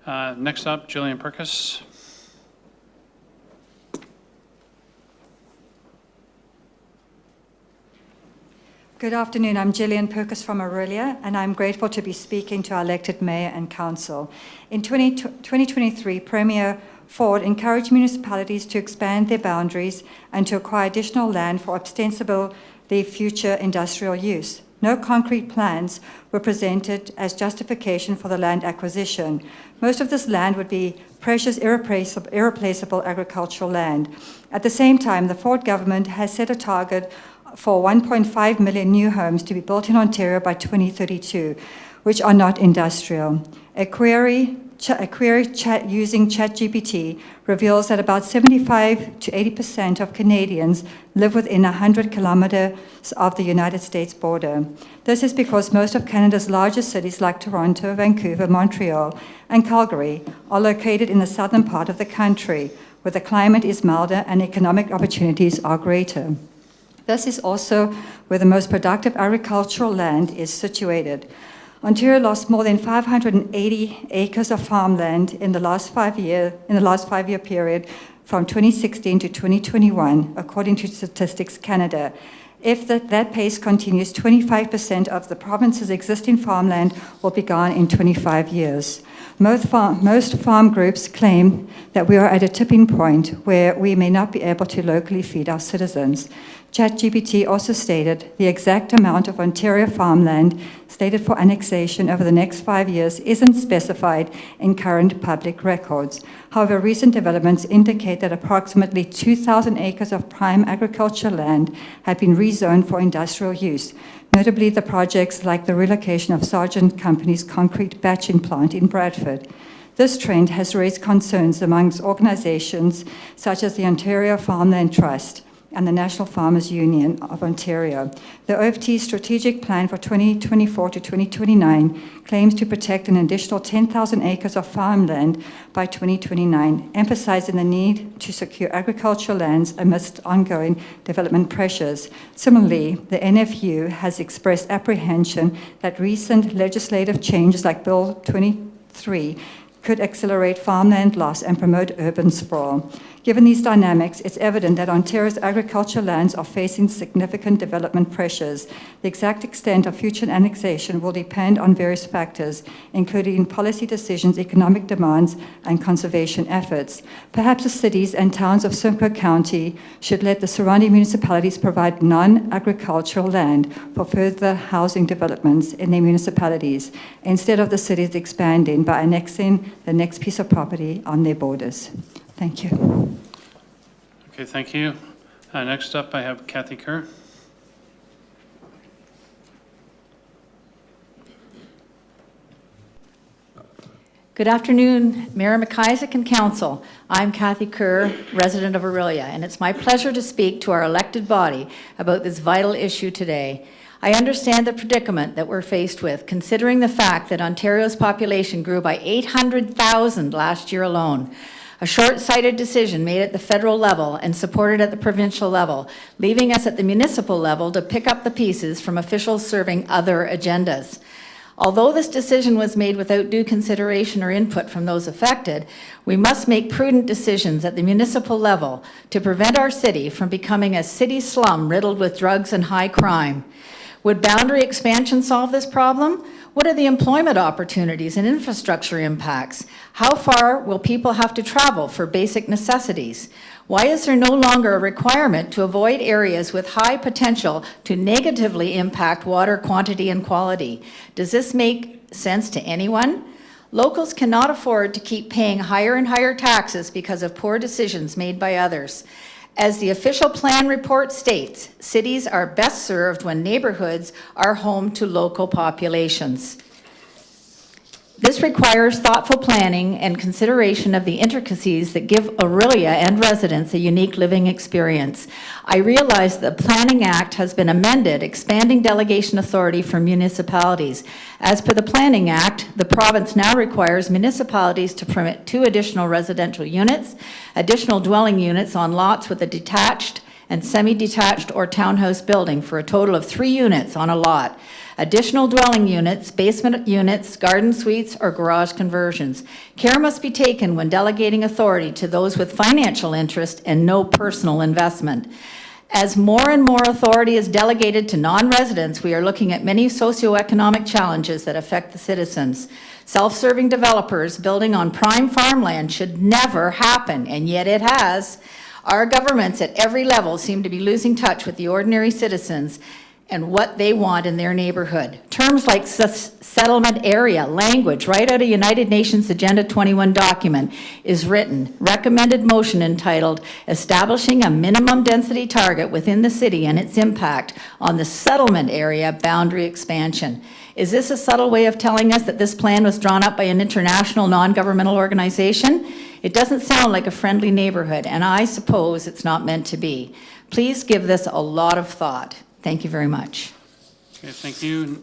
Next up, Gillian Purkiss. Good afternoon. I'm Gillian Purkiss from Orillia, and I'm grateful to be speaking to our elected mayor and council. In 2023, Premier Ford encouraged municipalities to expand their boundaries and to acquire additional land for ostensibly future industrial use. No concrete plans were presented as justification for the land acquisition. Most of this land would be precious, irreplaceable agricultural land. At the same time, the Ford government has set a target for 1.5 million new homes to be built in Ontario by 2032, which are not industrial. A query using ChatGPT reveals that about 75 to 80% of Canadians live within 100 kilometers of the United States border. This is because most of Canada's largest cities like Toronto, Vancouver, Montreal, and Calgary are located in the southern part of the country, where the climate is milder and economic opportunities are greater. This is also where the most productive agricultural land is situated. Ontario lost more than 580 acres of farmland in the last five-year period from 2016 to 2021, according to Statistics Canada. If that pace continues, 25% of the province's existing farmland will be gone in 25 years. Most farm groups claim that we are at a tipping point where we may not be able to locally feed our citizens. ChatGPT also stated the exact amount of Ontario farmland slated for annexation over the next 5 years isn't specified in current public records. However, recent developments indicate that approximately 2,000 acres of prime agricultural land have been rezoned for industrial use, notably the projects like the relocation of Sargent Company's concrete batching plant in Bradford. This trend has raised concerns amongst organizations such as the Ontario Farmland Trust and the National Farmers Union of Ontario. The OFT's strategic plan for 2024 to 2029 claims to protect an additional 10,000 acres of farmland by 2029, emphasizing the need to secure agricultural lands amidst ongoing development pressures. Similarly, the NFU has expressed apprehension that recent legislative changes like Bill 23 could accelerate farmland loss and promote urban sprawl. Given these dynamics, it's evident that Ontario's agricultural lands are facing significant development pressures. The exact extent of future annexation will depend on various factors, including policy decisions, economic demands, and conservation efforts. Perhaps the cities and towns of Simcoe County should let the surrounding municipalities provide non-agricultural land for further housing developments in their municipalities, instead of the cities expanding by annexing the next piece of property on their borders. Thank you. Okay, thank you. Next up, I have Kathi Kerr. Good afternoon, Mayor McIsaac and Council. I'm Kathi Kerr, resident of Orillia, and it's my pleasure to speak to our elected body about this vital issue today. I understand the predicament that we're faced with, considering the fact that Ontario's population grew by 800,000 last year alone. A short-sighted decision made at the federal level and supported at the provincial level, leaving us at the municipal level to pick up the pieces from officials serving other agendas. Although this decision was made without due consideration or input from those affected, we must make prudent decisions at the municipal level to prevent our city from becoming a city slum riddled with drugs and high crime. Would boundary expansion solve this problem? What are the employment opportunities and infrastructure impacts? How far will people have to travel for basic necessities? Why is there no longer a requirement to avoid areas with high potential to negatively impact water quantity and quality? Does this make sense to anyone? Locals cannot afford to keep paying higher and higher taxes because of poor decisions made by others. As the official plan report states, cities are best served when neighborhoods are home to local populations. This requires thoughtful planning and consideration of the intricacies that give Orillia and residents a unique living experience. I realize the Planning Act has been amended, expanding delegation authority for municipalities. As per the Planning Act, the province now requires municipalities to permit 2 additional residential units, additional dwelling units on lots with a detached and semi-detached or townhouse building for a total of 3 units on a lot. Additional dwelling units, basement units, garden suites, or garage conversions. Care must be taken when delegating authority to those with financial interest and no personal investment. As more and more authority is delegated to non-residents, we are looking at many socioeconomic challenges that affect the citizens. Self-serving developers building on prime farmland should never happen, and yet it has. Our governments at every level seem to be losing touch with the ordinary citizens and what they want in their neighborhood. Terms like settlement area, language, right out of United Nations Agenda 21 document is written. Recommended motion entitled, Establishing a Minimum Density Target Within the City and Its Impact on the Settlement Area Boundary Expansion. Is this a subtle way of telling us that this plan was drawn up by an international non-governmental organization? It doesn't sound like a friendly neighborhood, and I suppose it's not meant to be. Please give this a lot of thought. Thank you very much. Okay, thank you.